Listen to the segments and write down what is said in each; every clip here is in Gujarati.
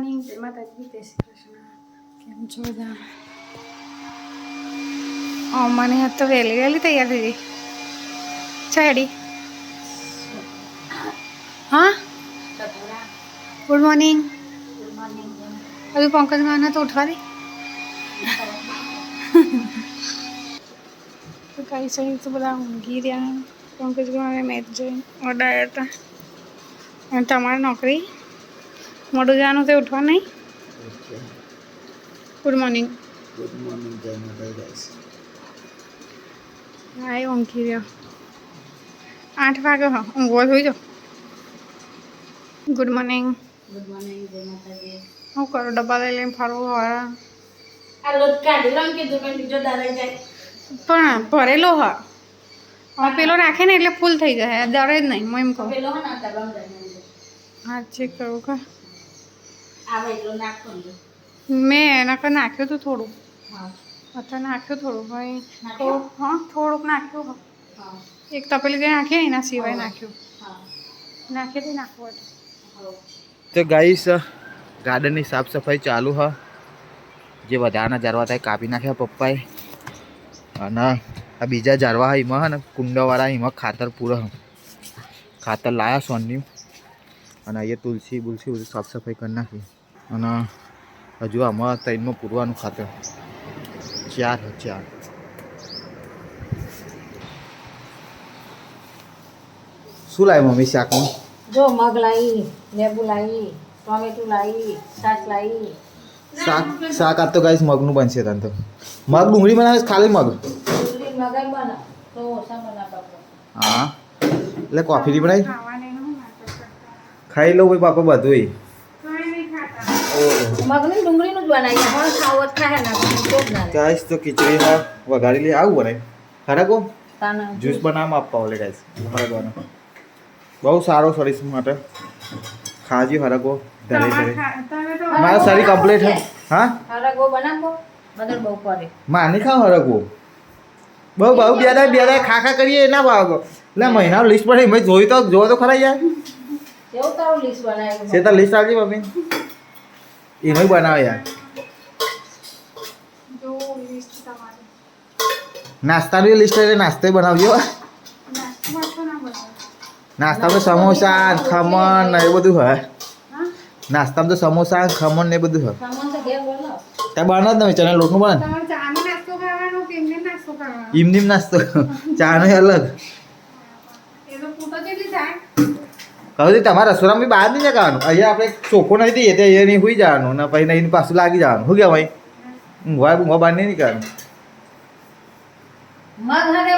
મોર્નિંગ, જય માતાજી, જય શ્રી કૃષ્ણ. કેમ છો બધા? મને તો વહેલી વહેલી તૈયાર થઈ ગઈ. ચાડી હા, ગુડ મોર્નિંગ. હજુ પંકજ માને તો ઉઠવા દે. તો કઈ સહી તો બધા ઊંઘી રહ્યા. પંકજ મારે મેચ જોઈને ઓડાયા હતા. અને તમારી નોકરી મોડું જવાનું તે ઉઠવા નહીં. Good morning. ગુડ મોર્નિંગ, જય માતાજી ગાઈસ. હા, એ ઊંઘી રહ્યો. 8 વાગે હા ઊંઘવા જોઈ જાઓ. Good morning. ગુડ મોર્નિંગ, જય માતાજી. હું કરું? ડબ્બા લઈને ફરવું હોય આ લોટ કાઢી લઉં કે દુકાન બીજો દારાઈ જાય. પણ ભરેલો હા. હવે પેલો રાખે ને એટલે ફૂલ થઈ જાય. દરે જ નહીં હું એમ કહું. પેલો હે ના ડબ્બા લઈને હા, ચેક કરું કે આવે એટલો નાખો ને. મેં એના પર નાખ્યું હતું થોડું. હા અત્યારે નાખ્યું થોડું ભાઈ. નાખ્યું? હા, થોડુંક નાખ્યું. હા એક તપેલી જે નાખીએ એના સિવાય નાખ્યું. હા નાખીએ નાખવું હતું. તો ગાઈસ ગાર્ડનની સાફ સફાઈ ચાલુ હ. જે વધારાના ઝાડવા થાય કાપી નાખ્યા પપ્પાએ. અને આ બીજા ઝાડવા હા એમાં ને કુંડાવાળા એમાં ખાતર પૂરો ખાતર લાયા સોન્યું. અને અહીંયા તુલસી બુલસી બધું સાફ સફાઈ કરી નાખી. અને હજુ આમાં ત્રણમાં પૂરવાનું ખાતર 4 શું લાવી મમ્મી શાકમાં? જો મગ લાવી, લેબુ લાવી, ટોમેટું લાવી, શાક લાવી. શાક આજ તો ગાઈસ મગનું બનશે તને તો. મગ ડુંગળી બનાવે ખાલી મગ? ડુંગળી મગાઈ બના તો ઓછા બનાવતા. હા એટલે કોફી ની બનાવી ખાવાને એનું શું નાટક કરતા? ખાઈ લો ભાઈ પાપા બધું. કંઈ નહીં ખાતા. મગની ડુંગળીનું જ બનાવી પણ ખાવો જ ખાય ના તો જ ના ગાઈસ તો ખીચડી હા વઘારી લે આવું બનાવી ખરાકો તાના જ્યુસ બનાવવામાં આપવા ઓલે ગાઈસ હરગવાનો બહુ સારો શરીર માટે ખાજી હરગો ધરે ધરે તમે તો મારા શરીર કમ્પ્લીટ હે. હા હરગો બનાવો બદર બહુ પડે. માં નહીં ખાવ હરગો બહુ બહુ બે દાય ખા કરીએ ના ભાગો એટલે મહિનાનું લિસ્ટ પડે મેં જોઈ તો જોવો તો ખરા યાર. કેવું તારું લિસ્ટ બનાવ્યું છે તો લિસ્ટ આવજી મમ્મી એનું બનાવે યાર. જો લિસ્ટ તમારી નાસ્તાની લિસ્ટ એટલે નાસ્તો બનાવજો. નાસ્તામાં તો ના બનાવો. નાસ્તામાં સમોસા ખમણ ને એ બધું હોય. હા, નાસ્તામાં તો સમોસા ખમણ ને એ બધું હોય. સામાન તો ઘેર બોલો ત્યાં બનાવ જ નહીં ચણા લોટનું બને તમારે ચાનો નાસ્તો કરવાનો કે એમને નાસ્તો કરવાનો? એમની નાસ્તો ચાનો અલગ એ તો ફૂટો કેટલી થાય? કહું તમારા રસોડામાં બી બહાર નહીં જવાનું. અહીંયા આપણે ચોખ્ખો નહીં દઈએ તો અહીંયા નહીં સુઈ જવાનું ને પછી નહીં પાછું લાગી જવાનું. શું કહેવાય ઊંઘવા બહાર નહીં નીકળવાનું. મગ હરે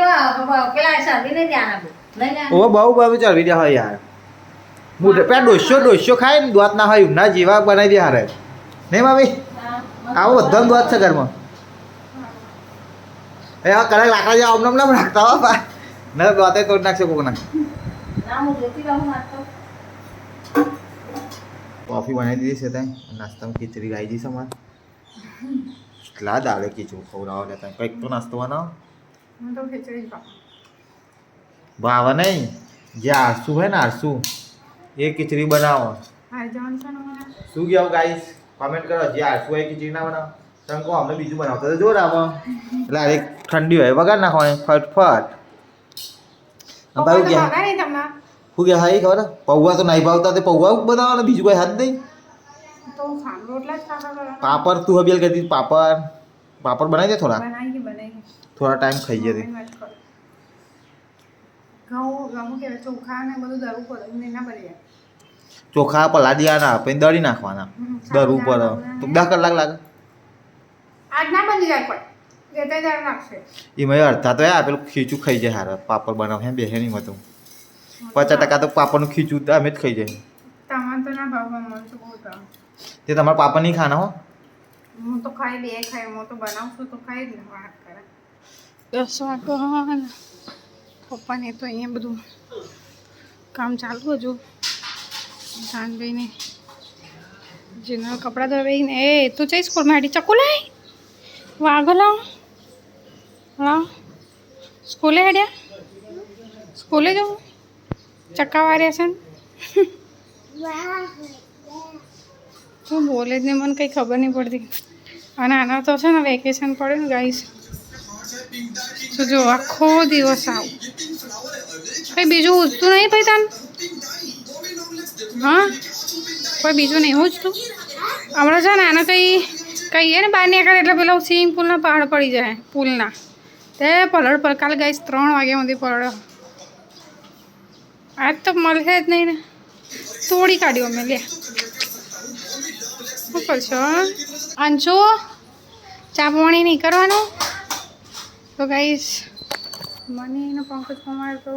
વા પેલા સાદી ને ધ્યાન આપો લઈને ઓ બહુ બહુ ચડવી દે હોય યાર. મોઢે પેલા ડોસ્યો ખાય ને દોત ના હોય ના જેવા બનાવી દે હારે નહીં મામી. આવો બધાનો દોત છે ઘરમાં. એ આ કડાક લાકડા જેવા અમને નામ રાખતા હો પા ન દોતે તોડ નાખશે કોકના. ના હું જોતી રહું નાખતો કોફી બનાવી દીધી છે ત્યાં નાસ્તામાં ખીચડી લાવી દઈશ અમારે. કેટલા દાડે ખીચડું ખવડાવો લેતા કંઈક તો નાસ્તો બનાવો. હું તો ખીચડી જ ખાઉં. ભાવે નહીં જે આરસુ હોય ને આરસુ એ ખીચડી બનાવો. હાઈ જવાનું છે ને મને? શું કહો ગાઈસ કોમેન્ટ કરો જે આરસુ હોય ખીચડી ના બનાવો. તમે કહો અમને બીજું બનાવતા તો જોર આવો એટલે આ એક ઠંડી હોય વગર નાખવાની ફટફટ. પપ્પા તો ભાવે નહીં તમને? શું કે હા એ ખબર પૌવા તો નહીં ભાવતા તે પૌવા બનાવવાના બીજું કોઈ હાથ નહીં. તો ખાંડ રોટલા જ ખાતા કરવાના. પાપડ તું હબેલ કહેતી પાપડ બનાવી દે થોડા બનાવી. થોડા ટાઈમ ખાઈ જતી. ઘઉં કે ચોખા ને બધું દરવું પડે ને ના બની જાય. ચોખા પલાળિયાના પછી દળી નાખવાના દરવું પર તો 10 કલાક લાગે. આજ ના બની જાય પણ લેતા જ નાખશે. એમાં અડધા તો યાર પેલું ખીચું ખાઈ જાય હારે પાપડ બનાવે હે બેહે નહીં મતું 50% તો પાપડનું ખીચું તો અમે જ ખાઈ જાય. તમારે તો ના ભાવ મને તો બહુ ભાવ. તે તમારા પાપા નહીં ખાના હો. હું તો ખાઈ બે ખાઈ હું તો બનાવશું તો ખાઈ જ ને વાત કરે. 10 વાગે પપ્પાને તો અહીંયા બધું કામ ચાલુ હજુ જાનભાઈને જેના કપડાં ધોવાઈને એ તું જઈ સ્કૂલમાં હેડી ચકુ લાય વાઘો લાવ હા સ્કૂલે હેડ્યા સ્કૂલે જવું ચક્કા વાર્યા છે ને શું બોલે જ નહીં, મને કંઈ ખબર નહીં પડતી. અને આના તો છે ને વેકેશન પડે ને ગાઈસ, તો જો આખો દિવસ આવું કંઈ બીજું ઉજતું નહીં ભાઈ તને? હા, કોઈ બીજું નહીં ઉજતું? હમણાં છે ને આને કહીએ ને બહાર નીકળે એટલે પેલા સ્વિમિંગ પુલના પહાડ પડી જાય પુલના, તે પલળ પર કાલે ગાઈસ 3 વાગ્યા સુધી પડ્યો. આજ તો મળે જ નહીં ને, તોડી કાઢ્યો અમે. લે શું કરશો અંશુ? ચા પાણી નહીં કરવાનું? તો ગાઈસ મને એનો પંકજ કુમાર તો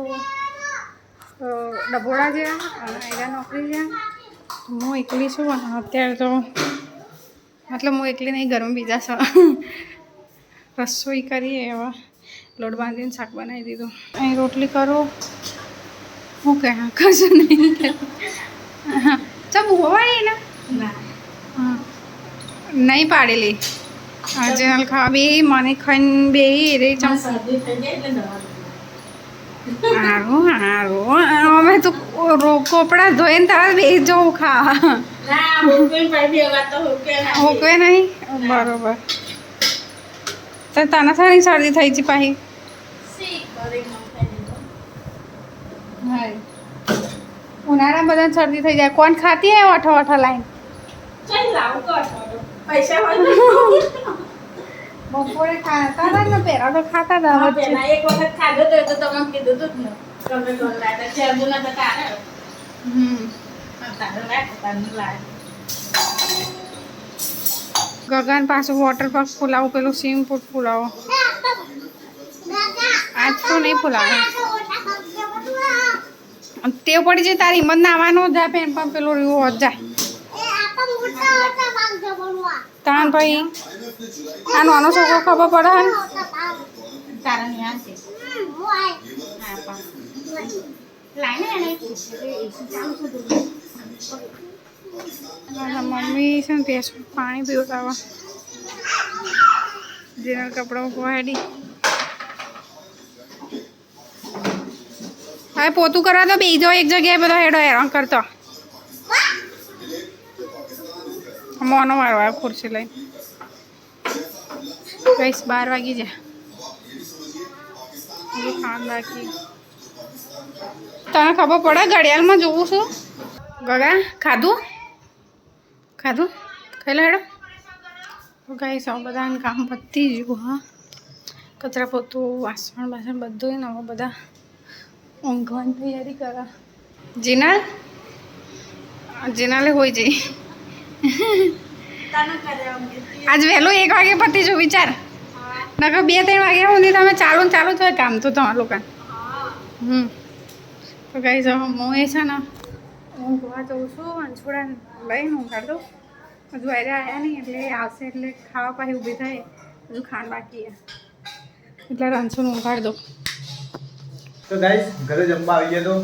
ડભોડા ગયા અને એના નોકરી ગયા. હું એકલી છું અને અત્યારે તો મતલબ હું એકલી નહીં, ઘરમાં બીજા છો. રસોઈ કરીએ, એવા લોટ બાંધીને શાક બનાવી દીધું. અહીં રોટલી કરો. હું કહે કશું નહીં ચા હોવાય ને નહીં પાડેલી જેનલ ખાવા બે મને ખાઈને બે રે ચમ સારું સારું. અમે તો કોપડા ધોઈને તારા બે જવું ખાવા હોકે નહીં. બરોબર. તો તને સારી શરદી થઈ છે પાછી? ઉનાળા બધા શરદી થઈ જાય. કોણ ખાતી હે વઠો વઠો લાઈન? બપોરે ખાતા હતા ને, પહેલા તો ખાતા હતા. એક વખત ખાધો તો તમે કીધું તું ને તમે ચેરબુના તો કાઢે. ગગન પાછું વોટર પાર્ક ફૂલાવું, પેલું સ્વિમિંગ પુલ ફૂલાવો. આજ તો નહીં ફૂલાવે. ટેવ પડી જાય તારી હિંમત ના આવવાનું જાય પેન પણ પેલું રહ્યું જાય તાન ભાઈ. આ નાનો છોકરો ખબર પડે હે મમ્મી છે ને તે પાણી પીવડાવવા જેના કપડાં પહોંડી. હવે પોતું કરવા તો બેસી જાઓ એક જગ્યાએ, બધા હેડો હેરાન કરતો. મોનો મારવા ખુરશી લઈને ગઈશ. 12 વાગી જાય. ખાન બાકી તને ખબર પડે ઘડિયાળમાં જોવું છું. ગગા ખાધું ખાધું ખાઈ લે હેડો. ગાઈસ હવે બધાને કામ પતી ગયું. હા, કચરા પોતું વાસણ બાસણ બધું ને હવે બધા ઊંઘવાની તૈયારી કરે. જીનાલે હોય જઈ આજ વહેલું 1 વાગે પતી જો વિચાર. નકર 2-3 વાગ્યા સુધી તમે ચાલુ થાય કામ તો તમારા લોકો. તો ગાઈસ હવે હું એ છે ને ઊંઘવા જઉં છું. અંછોડા લઈને ઊંઘાડ દઉં. હજુ આવ્યા નહીં એટલે આવશે એટલે ખાવા પાછી ઊભી થાય. હજુ ખાંડ બાકી એટલે રણછોડ ઊંઘાડ દઉં. તો ગાઈસ ઘરે જમવા આવી ગયા તો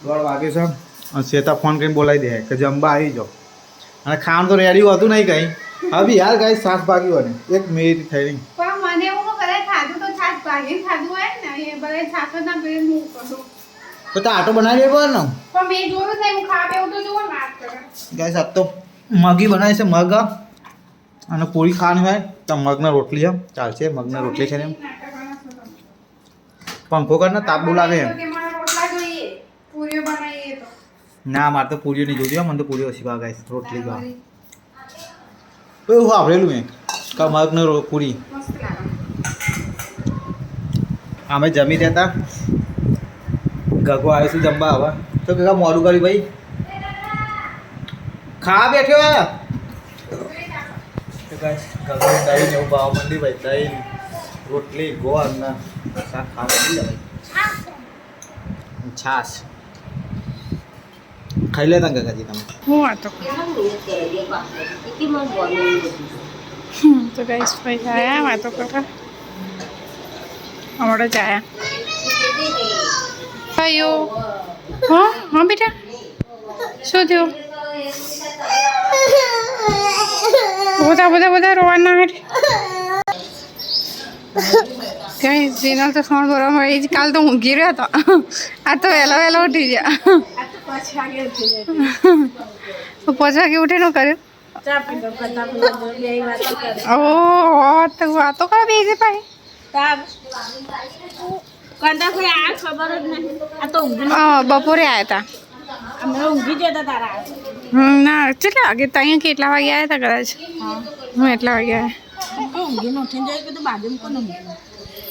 1:30 વાગે છે. શ્વેતા ફોન કરીને બોલાવી દે કે જમવા આવી જાઓ. અને ખાવાનું તો રેડી હોતું નહીં કંઈ. હવે યાર ગાઈસ શાક ભાગ્યું અને 1 મિનિટ થઈ નહીં. પણ મને એવું બધા ખાધું તો છાશ ભાગીને ખાધું હોય ને, એ બધા છાશ જ ના પીને હું કરું. તો આટો બનાવી લેવો ને. પણ મેં જોયું જ નહીં, હું ખાવા બેવું તો જોવો વાત કરે. ગાઈસ આજ તો મગી બનાવી છે. મગ અને પૂરી ખાવાની હોય તો મગના રોટલી છે ચાલશે. મગના રોટલી છે ને પંખો કરીને તાપવું લાગે એમ. ના મારે તો પૂરીઓ નહીં જોતી. મને તો પૂરીઓ ઓછી ભાવે ગાઈસ. રોટલી ભાવે. તો એવું સાંભળેલું મેં કે મગનો પૂરી અમે જમી દેતા. ગગો આવ્યો છું જમવા. હવે તો કે મોડું કર્યું ભાઈ. ખાવા બેઠ્યો હે તો ગાઈસ ગગો દહીં એવું ભાવ મંડી ભાઈ. દહીં રોટલી ગોળ ના શાક ખાવા મળી જાય ભાઈ. છાશ ખાઈ લેતા કાકાજી તમે. હું વાતો તો ગાઈસ ભાઈ આયા વાતો કરવા હમણાં જ આયા. ભાઈઓ હા બેટા શું થયું? બધા રોવાના હે. કઈ જીનલ તો સોણ બરોબર એ જ કાલ તો ઊંઘી રહ્યો હતો. આ તો વહેલો ઉઠી ગયા. 5 વાગે ઉઠીને કર્યું ચા પીધો કરતા પેલા બે વાતો કરે ઓહો તો વાતો કરો બેસી પાઈ તાર કંટા કોઈ આ ખબર જ નહીં આ તો ઊંઘી બપોરે આવ્યા હતા અમે ઊંઘી જતા તારા ના કેટલા વાગે ત્યાં કેટલા વાગે આવ્યા હતા કદાચ હું એટલા વાગે આવ્યા ઊંઘીને ઉઠીને જાય કે તો બાજુમાં કોને ઊંઘી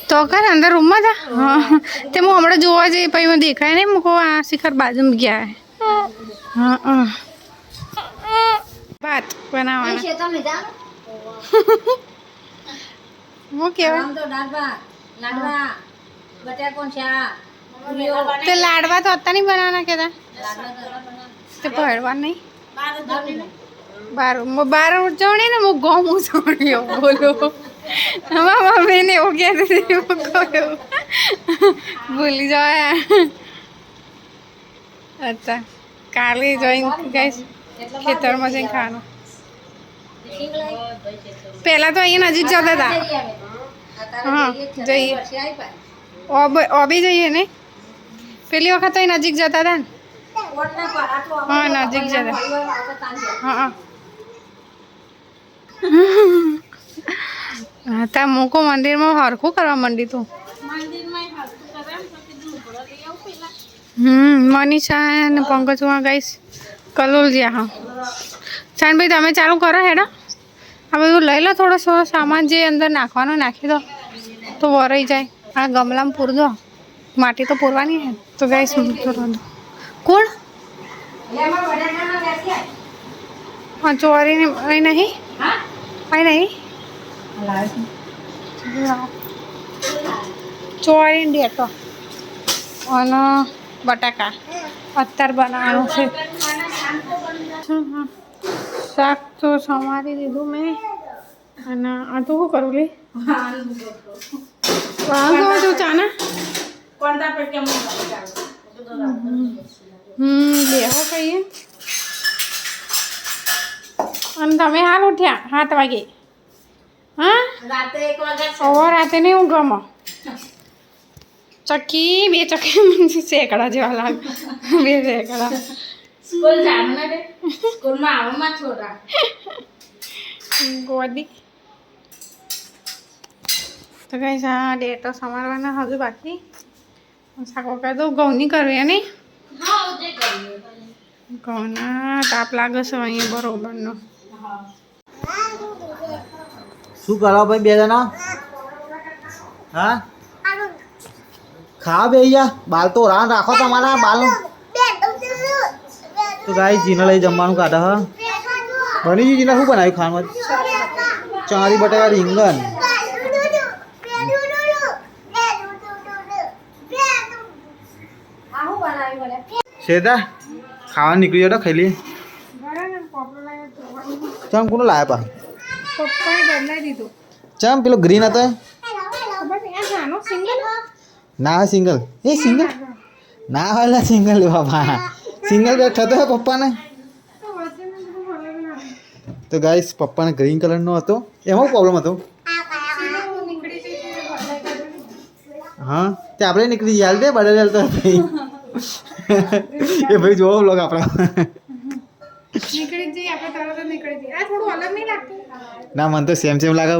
તો કર અંદર રૂમમાં જા હા તે હું હમણાં જોવા જઈ પછી મને દેખાય નહીં મૂકો આ શિખર બાજુમાં ગયા હા હા ભાત બનાવવાના હું કહેવાય આમ તો દાળવા લાડવા બટાકોન શાક તે લાડવા તો અત્યારે નહીં બનાવવાના કહેતા તે ભરવા નહીં બાર ઉજવણી ને હું ગમ ઉજવણી બોલો અમારા મમ્મીને એવું કહેતી હતી હું કહ્યું ભૂલી જવાય અચ્છા કાલે જોઈને ગઈશ ખેતરમાં જઈને ખાવાનું પહેલાં તો અહીંયા નજીક જતા હતા હા જઈએ ઓબી જઈએ ને પેલી વખત તો અહીં નજીક જતા હતા ને હા નજીક જતા હા હા ત્યાં મૂકો મંદિરમાં હરખું કરવા માંડી તું મનીષા ને પંકજમાં ગઈશ કલોલ જ્યાં હા શાનભાઈ તમે ચાલુ કરો હેડો આ બધું લઈ લો થોડો સામાન જે અંદર નાખવાનો નાખી દો તો વરાઈ જાય આ ગમલામાં પૂર દો માટી તો પૂરવાની હે તો ગઈશ પૂરવા દો કોણ હા ચોરી અહીં નહીં અહીં નહીં ચોરી ડેટો અને બટાકા અત્યારે બનાવવાનું છે શાક તો સમારી દીધું મેં અને આ તો શું કરું લે વાંધો તું ચાના લેવો કહીએ અને તમે હાલ ઉઠ્યા 7 વાગે હા રાતે નહીં હું ગમો ચક્કી 2 ચક્કી શેકડા જેવા લાગે 2 શેકડા સ્કૂલ જાણ ને સ્કૂલમાં આવવામાં છોરા ગોદી તો કઈ આ ડેટો સમારવાના હજુ બાકી શાકો કહી દઉં ઘઉંની કરવી નહીં ઘઉંના તાપ લાગે છે અહીંયા બરોબરનો શું કરો ભાઈ બે જણા હા ખા બે જા બાલ તો રાન રાખો તમારા બાલ તો ગાય જીના લઈ જમવાનું કાઢે હા બની ગયું જીના શું બનાવ્યું ખાવાનું ચારી બટાકા રીંગણ શેતા ખાવાનું નીકળી જતો ખાઈ લઈએ ચમ કોનો લાયા પા પપ્પાએ બદલાઈ દીધું ચમ પેલો ગ્રીન હતો સિંગલ ના સિંગલ એ સિંગલ ના હોય સિંગલ બાપા સિંગલ બેગ થતો હે પપ્પાને તો ગાઈસ પપ્પાને ગ્રીન કલરનો હતો એમાં પ્રોબ્લેમ હતો હા તે આપણે નીકળી જાય દે બદલ તો ભાઈ એ ભાઈ જોવો બ્લોગ આપણા નીકળી જઈએ આપણે તરત જ નીકળી જઈએ આ થોડું અલગ નહીં લાગતું ના મને તો સેમ લાગે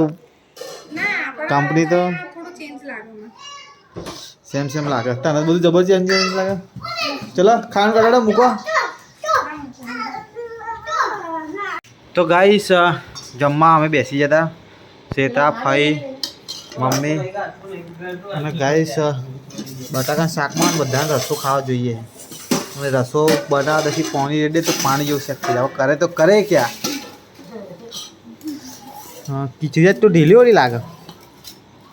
ના કંપની તો થોડું ચેન્જ લાગે સેમ લાગે તને બધું જબરજસ્ત ચેન્જ લાગે ચલો ખાવાનું કાઢો મૂકો તો ગાઈસ જમવા અમે બેસી જતા શેતા ફઈ મમ્મી અને ગાઈસ બટાકા શાકમાં બધાને રસો ખાવા જોઈએ અને રસો બનાવે પછી પાણી રેડે તો પાણી જેવું શેક થઈ જાય કરે તો કરે ક્યાં હા ખીચડી તો ઢીલી ઓળી લાગે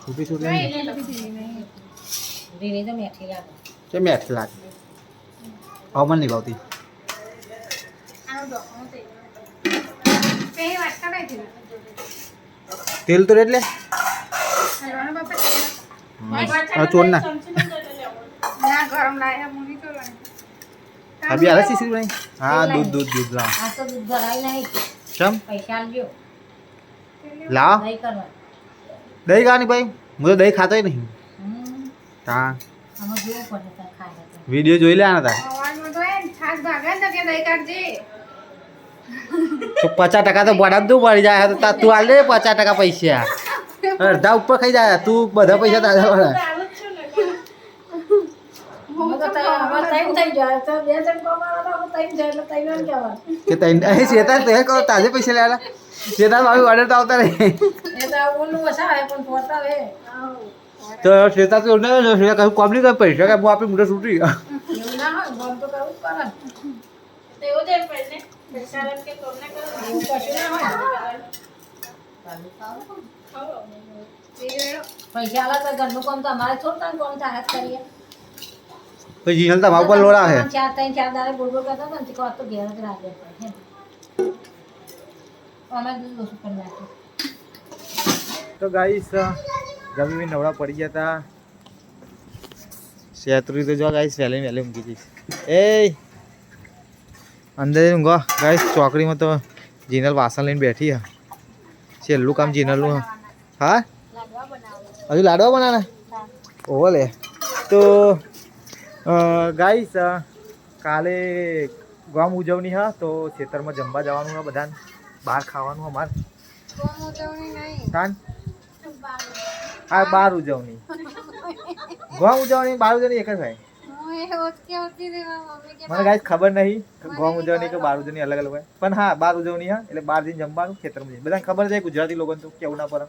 છૂટી છૂટી રીની તો મેઠી લાગે કે મેઠી લાગે હવે મને નહીં ભાવતી તેલ તો એટલે ચોર ના ગરમ લાયા મુની તો અભી આલે સીસી ભાઈ હા દૂધ લાવ આ તો દૂધ ભરાય નહીં ચમ પૈસા આલજો લાવ દહીં કરવા દહીં ખાવાની ભાઈ હું તો દહીં ખાતો નહીં હા આમાં જોવું પડે તાર ખાય વિડીયો જોઈ લે આના તાર અવાજમાં તો એમ છાસ ભાગે ને કે દહીં કાઢજે તો 50% તો બોડા તું પડી જાય તો તું હાલ દે 50% પૈસા અડધા ઉપર ખાઈ જાય તું બધા પૈસા તાજા પડે કે તઈ અહીં શેતા તે કહો તાજે પૈસા લેવાના શેતા મારી ઓર્ડર તો આવતા રહે તો શેતા તો ના શેતા કહું કોમ નહીં કરે પૈસા કે હું આપી મોટા છૂટી પૈસા આલા તો ઘરનું કામ તો અમારે થોડું કામ થાય કરીએ પછી જીનલ તમારા ઉપર લોડા હે ચાર દાડે બોલ કરતા ને તો તો ઘેર જ રાખે અમે દૂધ ઓછું કરી નાખ્યું તો ગાઈસ જમી નવડા પડી ગયા હતા શેતરી તો જો ગાઈસ વહેલી મૂકી દઈશ એ અંદર ઊંઘો ગાઈસ ચોકડીમાં તો જીનલ વાસણ લઈને બેઠી હે છેલ્લું કામ જીનલનું હા હજુ લાડવા બનાવવાના ઓહો લે તો ગાઈસ કાલે ગામ ઉજવણી હા તો ખેતરમાં જમવા જવાનું હા બધાને બહાર ખાવાનું અમારે હા બાર ઉજવણી ગોમ ઉજવણી બાર ઉજવણી એક જ થાય મને ગાઈસ ખબર નહીં ગોમ ઉજવણી કે બાર ઉજવણી અલગ અલગ હોય પણ હા બાર ઉજવણી હા એટલે 12 દિન જમવાનું ખેતરમાં બધાને ખબર છે ગુજરાતી લોકોને તો કેવું ના પડે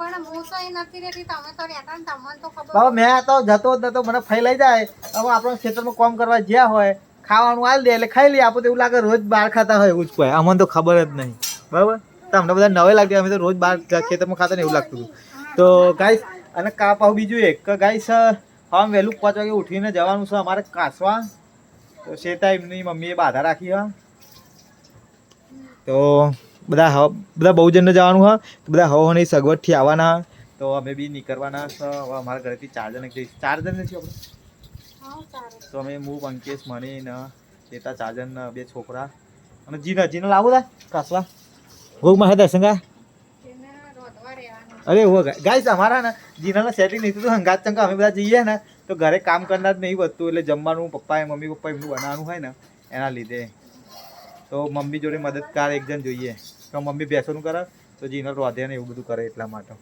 બાબા મેં તો જતો જ નતો મને ફઈ લઈ જાય હવે આપણે ખેતરમાં કામ કરવા જ્યાં હોય ખાવાનું આલ દે એટલે ખાઈ લઈએ આપણે તો એવું લાગે રોજ બહાર ખાતા હોય એવું જ કોઈ અમને તો ખબર જ નહીં બરાબર તમને બધા નવે લાગતી અમે તો રોજ બહાર ખેતરમાં ખાતા ને એવું લાગતું હતું તો ગાઈસ અને કાપાવ બીજું એક કે ગાઈસ આમ વહેલું 5 વાગે ઉઠીને જવાનું છે અમારે કાસવા તો શેતા એમની મમ્મીએ બાધા રાખી હા તો બધા બહુજનને જવાનું હા તો બધા હવાની સગવડથી આવવાના તો અમે બી નીકળવાના છે હવે અમારા ઘરેથી 4 જણ જઈશું 4 જણ નથી આપણે તો અમે હું અંકેશ મણીને શેતા 4 જણ 2 છોકરા અને જીનલ આવું થાય કાસવા ભોગમાં હે દર્શંગા અરે હો ગાઈસ અમારા ને જીનાના સેટિંગ નહીં તો હંગાત ચંકા અમે બધા જઈએ ને તો ઘરે કામ કરનાર નહીં વધતું એટલે જમવાનું મમ્મી પપ્પા એમનું બનાવવાનું હોય ને એના લીધે તો મમ્મી જોડે મદદગાર એક જણ જોઈએ તો મમ્મી બેસવાનું કરે તો જીનલ રોધે ને એવું બધું કરે એટલા માટે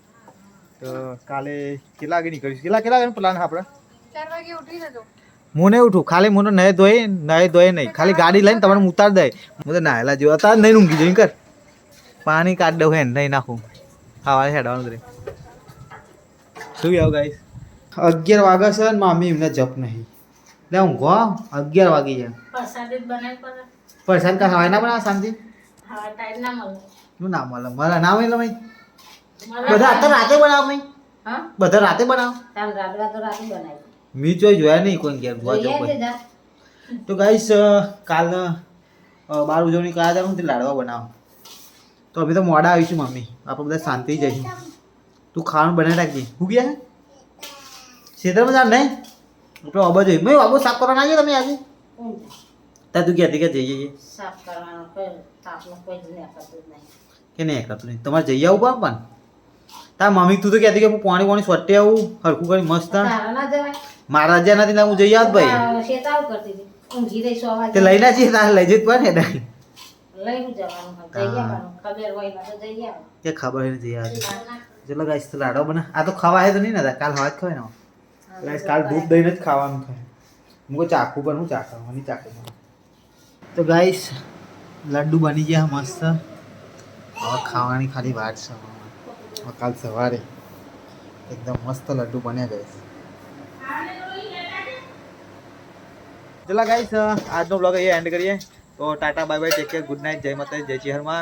તો કાલે કેટલા વાગે નીકળીશું કેટલા વાગે પ્લાન આપણે 4 વાગે ઉઠી જજો હું નહીં ઉઠું ખાલી મને નહે ધોઈ નહીં ખાલી ગાડી લઈને તમને ઉતાર દે હું તો નાહેલા જેવા હતા નહીં ઊંઘી જઈને કર પાણી કાઢ દઉં હે નહીં નાખું હા હેડવાનું કરે શું આવ ગાઈસ 11 વાગે છે ને મામી એમને જપ નહીં લે ઊંઘો 11 વાગી જાય પ્રસાદ કા હવાય ના બનાવ શાંતિ શું ના મળે મારા ના મળે ભાઈ બધા અત્યારે રાતે બનાવ ભાઈ બધા રાતે બનાવ મી જોયા નહીં કોઈ ઘેર જોવા જવું તો ગાઈસ કાલ બાર ઉજવણી કયા જવાનું તે લાડવા બનાવો તો અભી તો મોડા આવીશું મમ્મી આપણે બધા શાંતિ જઈશું તું ખાવાનું બનાવી રાખજે હું ગયા ખેતરમાં જા નહીં આપણે અબા જોઈએ મેં અબો સાફ કરવા ના તમે આજે તા તું કહેતી કે જઈએ સાફ કરવાનો કોઈ નહીં કે નહીં કરતું નહીં તમારે જઈ આવું પણ તાર મમ્મી તું તો કહેતી કે હું પાણી સ્વટે આવું હરખું કરી મસ્ત મારા જ્યાં નથી ને હું જઈ આવ ભાઈ તે લઈને જઈએ તારે લઈ જઈ પડે ને કે ખબર નથી યાર ચલો ગાઈસ તો લાડવા બના આ તો ખવાય તો નહીં ને કાલ હવા જ ખવાય ને ગાઈસ કાલ દૂધ દઈને જ ખાવાનું થાય મુકો ચાકુ પર હું ચાકવાની ચાકુ તો ગાઈસ લડ્ડુ બની ગયા મસ્ત હવે ખાવાની ખાલી વાત છે કાલ સવારે એકદમ મસ્ત લડ્ડુ બન્યા ગાઈસ ચલો ગાઈસ આજનો બ્લોગ અહીંયા એન્ડ કરીએ તો Tata bye bye take care good night જય માતાજી જય ચિહરમાં